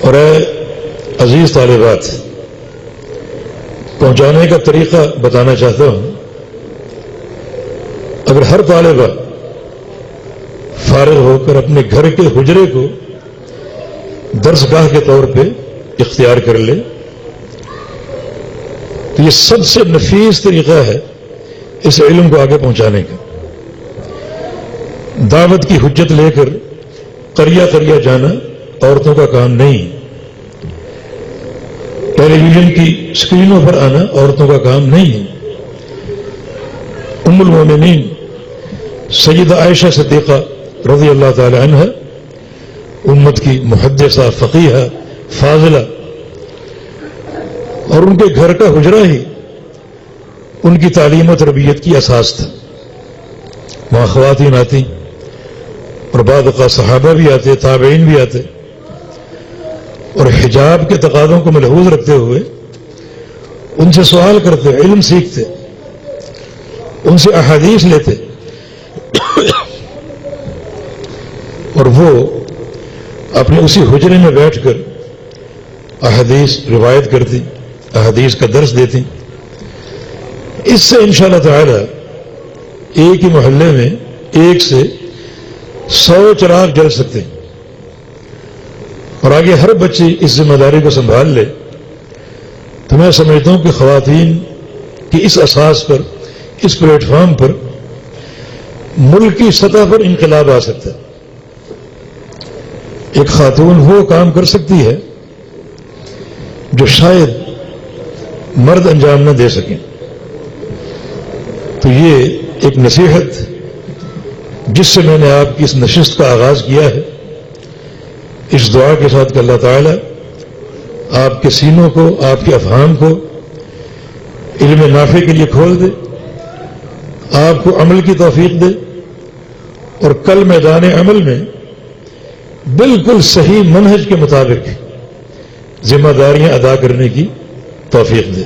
اور اے عزیز طالبات، پہنچانے کا طریقہ بتانا چاہتا ہوں. اگر ہر طالبہ فارغ ہو کر اپنے گھر کے حجرے کو درس گاہ کے طور پہ اختیار کر لے تو یہ سب سے نفیس طریقہ ہے اس علم کو آگے پہنچانے کا. دعوت کی حجت لے کر قریہ قریہ جانا عورتوں کا کام نہیں. ٹیلی ویژن کی اسکرینوں پر آنا عورتوں کا کام نہیں ہے. ام المومنین سیدہ عائشہ صدیقہ رضی اللہ تعالی عنہ، امت کی محدثہ، فقیہہ، فاضلہ، اور ان کے گھر کا حجرہ ہی ان کی تعلیم و تربیت کی اساس تھا. وہاں خواتین آتی اور بعض اوقات صحابہ بھی آتے، تابعین بھی آتے، اور حجاب کے تقاضوں کو ملحوظ رکھتے ہوئے ان سے سوال کرتے، علم سیکھتے، ان سے احادیث لیتے، اور وہ اپنے اسی حجرے میں بیٹھ کر احادیث روایت کرتی، احادیث کا درس دیتی. اس سے انشاءاللہ تعالی ایک ہی محلے میں 1 سے 100 چراغ جل سکتے ہیں. اور آگے ہر بچی اس ذمہ داری کو سنبھال لے تو میں سمجھتا ہوں کہ خواتین کی اس اساس پر، اس پلیٹ فارم پر ملک کی سطح پر انقلاب آ سکتا ہے. ایک خاتون وہ کام کر سکتی ہے جو شاید مرد انجام نہ دے سکیں. تو یہ ایک نصیحت جس سے میں نے آپ کی اس نشست کا آغاز کیا ہے، اس دعا کے ساتھ کہ اللہ تعالی آپ کے سینوں کو، آپ کے افہام کو علم نافع کے لیے کھول دے، آپ کو عمل کی توفیق دے، اور کل میدان عمل میں بالکل صحیح منہج کے مطابق ذمہ داریاں ادا کرنے کی توفیق دے.